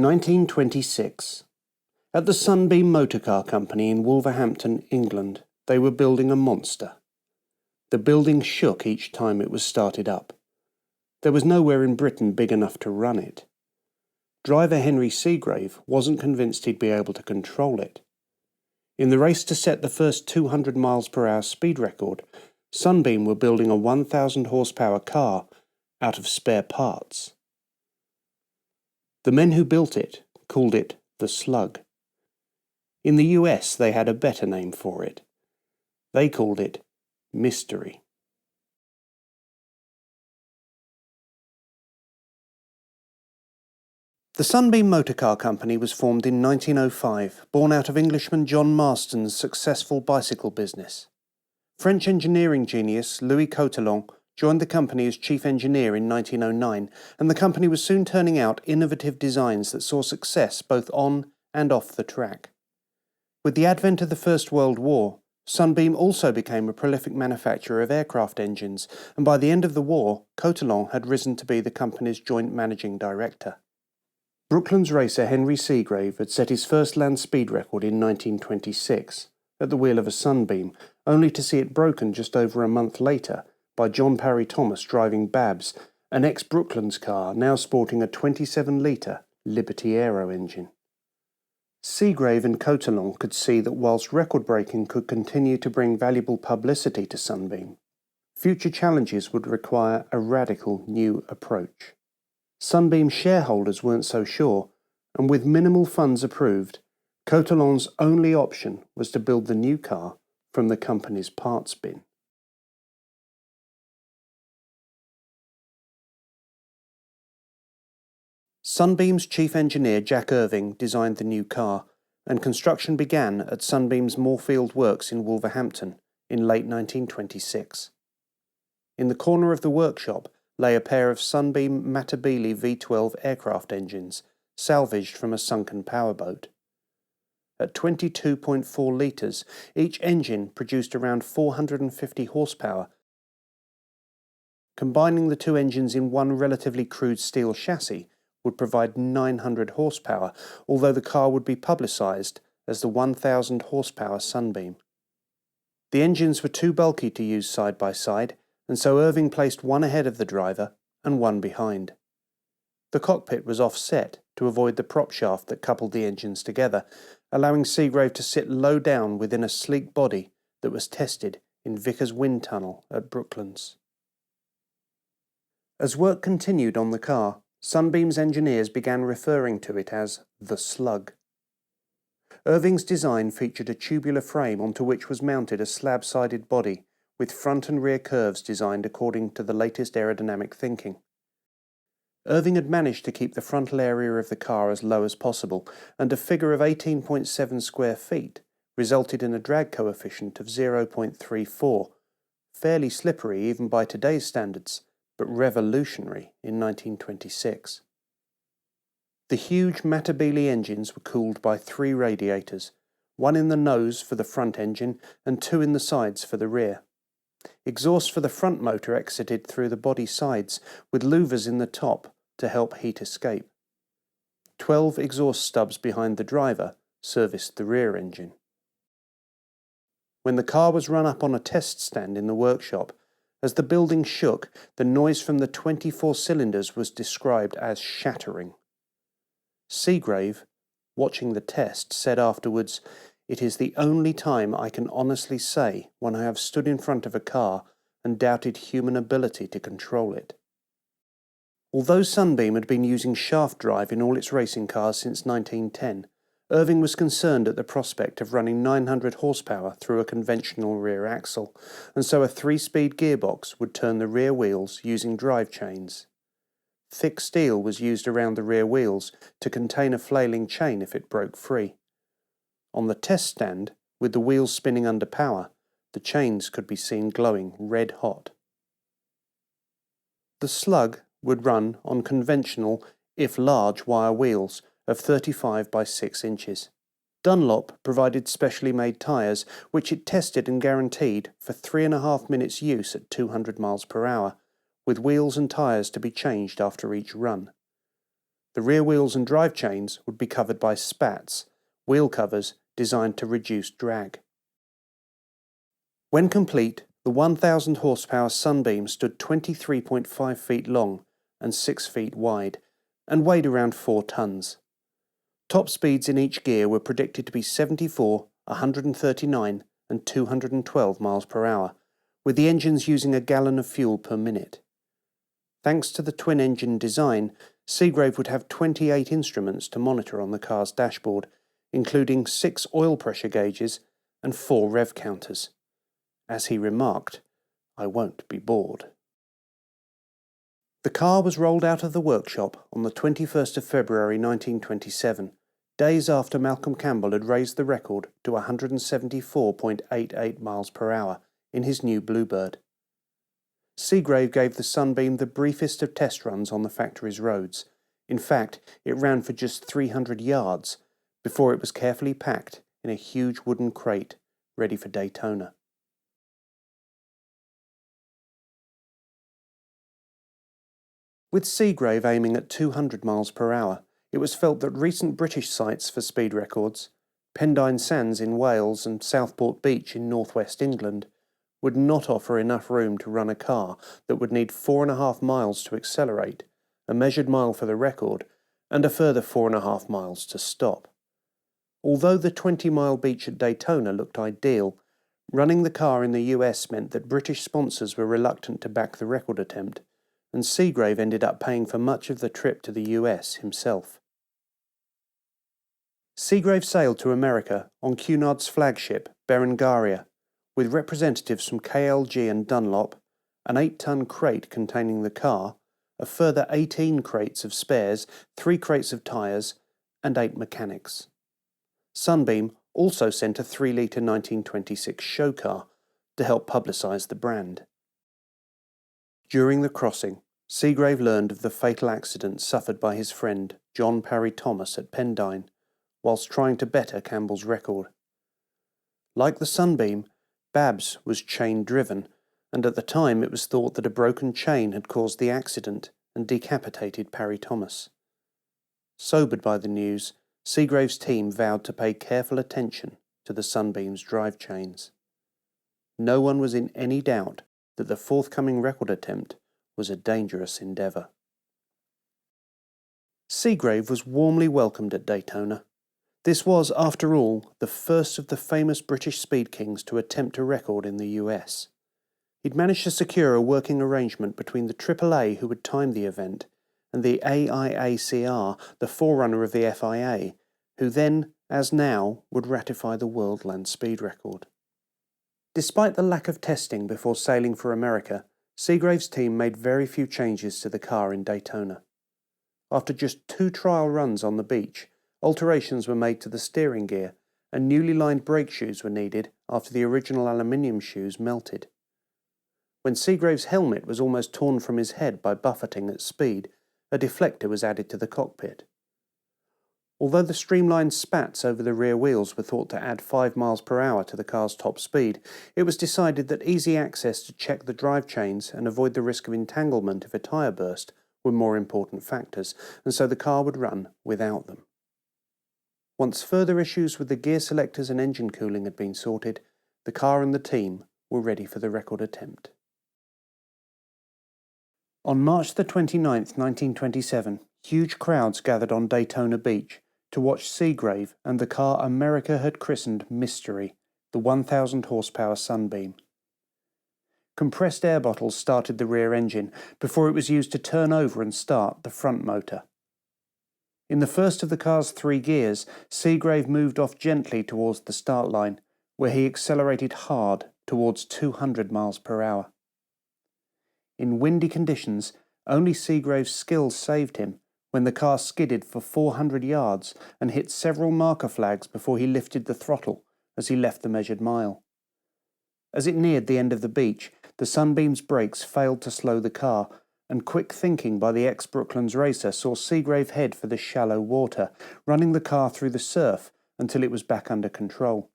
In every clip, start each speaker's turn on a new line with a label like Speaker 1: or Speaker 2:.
Speaker 1: 1926. At the Sunbeam Motor Car Company in Wolverhampton, England, they were building a monster. The building shook each time it was started up. There was nowhere in Britain big enough to run it. Driver Henry Segrave wasn't convinced he'd be able to control it. In the race to set the first 200 miles per hour speed record, Sunbeam were building a 1,000 horsepower car out of spare parts. The men who built it called it the Slug. In the US they had a better name for it. They called it Mystery. The Sunbeam Motor Car Company was formed in 1905, born out of Englishman John Marston's successful bicycle business. French engineering genius Louis Cotelon joined the company as chief engineer in 1909, and the company was soon turning out innovative designs that saw success both on and off the track. With the advent of the First World War, Sunbeam also became a prolific manufacturer of aircraft engines, and by the end of the war, Cotelon had risen to be the company's joint managing director. Brooklands racer Henry Segrave had set his first land speed record in 1926, at the wheel of a Sunbeam, only to see it broken just over a month later by John Parry Thomas driving Babs, an ex-Brooklands car now sporting a 27-litre Liberty Aero engine. Segrave and Cotelon could see that whilst record-breaking could continue to bring valuable publicity to Sunbeam, future challenges would require a radical new approach. Sunbeam shareholders weren't so sure, and with minimal funds approved, Cotelon's only option was to build the new car from the company's parts bin. Sunbeam's chief engineer Jack Irving designed the new car, and construction began at Sunbeam's Moorfield Works in Wolverhampton in late 1926. In the corner of the workshop lay a pair of Sunbeam Matabele V12 aircraft engines, salvaged from a sunken powerboat. At 22.4 litres, each engine produced around 450 horsepower. Combining the two engines in one relatively crude steel chassis would provide 900 horsepower, although the car would be publicised as the 1,000 horsepower Sunbeam. The engines were too bulky to use side by side, and so Irving placed one ahead of the driver and one behind. The cockpit was offset to avoid the prop shaft that coupled the engines together, allowing Segrave to sit low down within a sleek body that was tested in Vickers Wind Tunnel at Brooklands. As work continued on the car, Sunbeam's engineers began referring to it as the Slug. Irving's design featured a tubular frame onto which was mounted a slab-sided body with front and rear curves designed according to the latest aerodynamic thinking. Irving had managed to keep the frontal area of the car as low as possible, and a figure of 18.7 square feet resulted in a drag coefficient of 0.34, fairly slippery even by today's standards, but revolutionary in 1926. The huge Matabele engines were cooled by 3 radiators, one in the nose for the front engine and 2 in the sides for the rear. Exhaust for the front motor exited through the body sides, with louvers in the top to help heat escape. 12 exhaust stubs behind the driver serviced the rear engine. When the car was run up on a test stand in the workshop, as the building shook, the noise from the 24 cylinders was described as shattering. Segrave, watching the test, said afterwards, "It is the only time I can honestly say when I have stood in front of a car and doubted human ability to control it." Although Sunbeam had been using shaft drive in all its racing cars since 1910, Irving was concerned at the prospect of running 900 horsepower through a conventional rear axle, and so a 3-speed gearbox would turn the rear wheels using drive chains. Thick steel was used around the rear wheels to contain a flailing chain if it broke free. On the test stand, with the wheels spinning under power, the chains could be seen glowing red hot. The Slug would run on conventional, if large, wire wheels of 35 by 6 inches. Dunlop provided specially made tyres, which it tested and guaranteed for 3.5 minutes use at 200 miles per hour, with wheels and tyres to be changed after each run. The rear wheels and drive chains would be covered by spats, wheel covers designed to reduce drag. When complete, the 1,000 horsepower Sunbeam stood 23.5 feet long and 6 feet wide, and weighed around 4 tons. Top speeds in each gear were predicted to be 74, 139 and 212 miles per hour, with the engines using a gallon of fuel per minute. Thanks to the twin-engine design, Segrave would have 28 instruments to monitor on the car's dashboard, including 6 oil pressure gauges and 4 rev counters. As he remarked, "I won't be bored." The car was rolled out of the workshop on the 21st of February 1927, days after Malcolm Campbell had raised the record to 174.88 miles per hour in his new Bluebird. Segrave gave the Sunbeam the briefest of test runs on the factory's roads. In fact, it ran for just 300 yards before it was carefully packed in a huge wooden crate ready for Daytona. With Segrave aiming at 200 miles per hour, it was felt that recent British sites for speed records, Pendine Sands in Wales and Southport Beach in northwest England, would not offer enough room to run a car that would need 4.5 miles to accelerate, a measured mile for the record, and a further 4.5 miles to stop. Although the 20-mile beach at Daytona looked ideal, running the car in the US meant that British sponsors were reluctant to back the record attempt, and Segrave ended up paying for much of the trip to the US himself. Segrave sailed to America on Cunard's flagship, Berengaria, with representatives from KLG and Dunlop, an 8-ton crate containing the car, a further 18 crates of spares, 3 crates of tyres, and 8 mechanics. Sunbeam also sent a 3-litre 1926 show car to help publicise the brand. During the crossing, Segrave learned of the fatal accident suffered by his friend John Parry Thomas at Pendine, whilst trying to better Campbell's record. Like the Sunbeam, Babs was chain-driven, and at the time it was thought that a broken chain had caused the accident and decapitated Parry Thomas. Sobered by the news, Segrave's team vowed to pay careful attention to the Sunbeam's drive chains. No one was in any doubt that the forthcoming record attempt was a dangerous endeavour. Segrave was warmly welcomed at Daytona. This was, after all, the first of the famous British Speed Kings to attempt a record in the US. He'd managed to secure a working arrangement between the AAA, who would time the event, and the AIACR, the forerunner of the FIA, who then, as now, would ratify the World Land Speed Record. Despite the lack of testing before sailing for America, Segrave's team made very few changes to the car in Daytona. After just 2 trial runs on the beach, alterations were made to the steering gear, and newly lined brake shoes were needed after the original aluminium shoes melted. When Segrave's helmet was almost torn from his head by buffeting at speed, a deflector was added to the cockpit. Although the streamlined spats over the rear wheels were thought to add 5 miles per hour to the car's top speed, it was decided that easy access to check the drive chains and avoid the risk of entanglement if a tyre burst were more important factors, and so the car would run without them. Once further issues with the gear selectors and engine cooling had been sorted, the car and the team were ready for the record attempt. On March the 29th, 1927, huge crowds gathered on Daytona Beach to watch Segrave and the car America had christened Mystery, the 1,000 horsepower Sunbeam. Compressed air bottles started the rear engine before it was used to turn over and start the front motor. In the first of the car's 3 gears, Segrave moved off gently towards the start line, where he accelerated hard towards 200 miles per hour. In windy conditions, only Segrave's skills saved him when the car skidded for 400 yards and hit several marker flags before he lifted the throttle as he left the measured mile. As it neared the end of the beach, the Sunbeam's brakes failed to slow the car, and quick thinking by the ex-Brooklands racer saw Segrave head for the shallow water, running the car through the surf until it was back under control.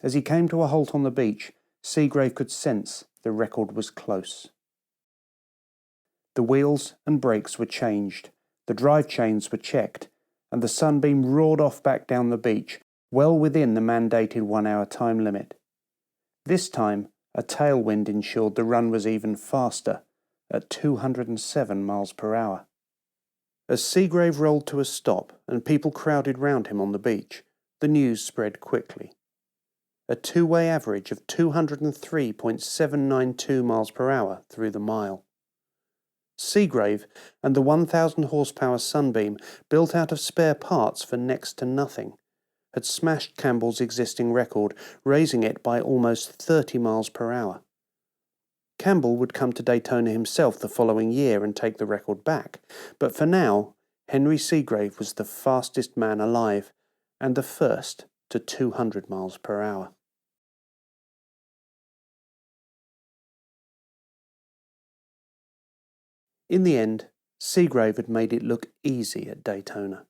Speaker 1: As he came to a halt on the beach, Segrave could sense the record was close. The wheels and brakes were changed, The drive chains were checked, and the Sunbeam roared off back down the beach, well within the mandated 1-hour time limit. This time, a tailwind ensured the run was even faster, at 207 miles per hour. As Segrave rolled to a stop and people crowded round him on the beach, the news spread quickly. A two-way average of 203.792 miles per hour through the mile. Segrave and the 1,000 horsepower Sunbeam, built out of spare parts for next to nothing, had smashed Campbell's existing record, raising it by almost 30 miles per hour. Campbell would come to Daytona himself the following year and take the record back, but for now, Henry Segrave was the fastest man alive, and the first to 200 miles per hour. In the end, Segrave had made it look easy at Daytona.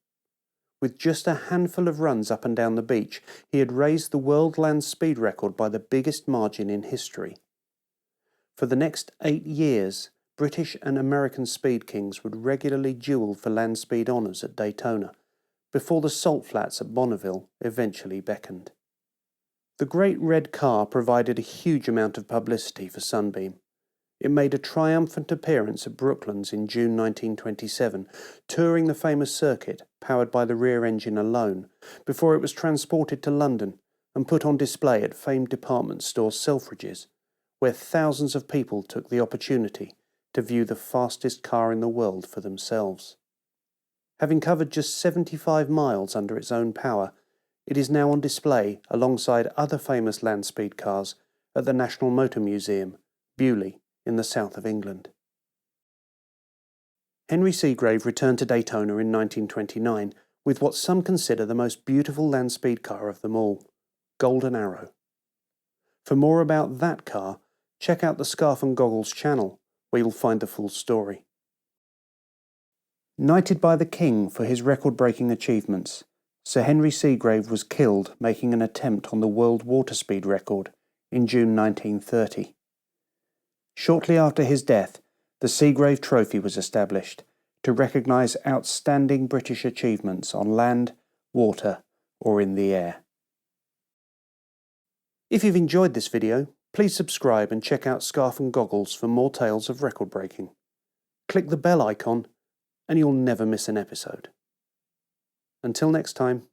Speaker 1: With just a handful of runs up and down the beach, he had raised the world land speed record by the biggest margin in history. For the next 8 years, British and American speed kings would regularly duel for land speed honours at Daytona, before the salt flats at Bonneville eventually beckoned. The Great Red Car provided a huge amount of publicity for Sunbeam. It made a triumphant appearance at Brooklands in June 1927, touring the famous circuit powered by the rear engine alone, before it was transported to London and put on display at famed department store Selfridges, where thousands of people took the opportunity to view the fastest car in the world for themselves. Having covered just 75 miles under its own power, it is now on display alongside other famous land speed cars at the National Motor Museum, Bewley, in the south of England. Henry Segrave returned to Daytona in 1929 with what some consider the most beautiful land speed car of them all, Golden Arrow. For more about that car, check out the Scarf and Goggles channel, where you'll find the full story. Knighted by the King for his record-breaking achievements, Sir Henry Segrave was killed making an attempt on the world water speed record in June 1930. Shortly after his death, the Segrave Trophy was established to recognise outstanding British achievements on land, water, or in the air. If you've enjoyed this video, please subscribe and check out Scarf and Goggles for more tales of record breaking. Click the bell icon and you'll never miss an episode. Until next time.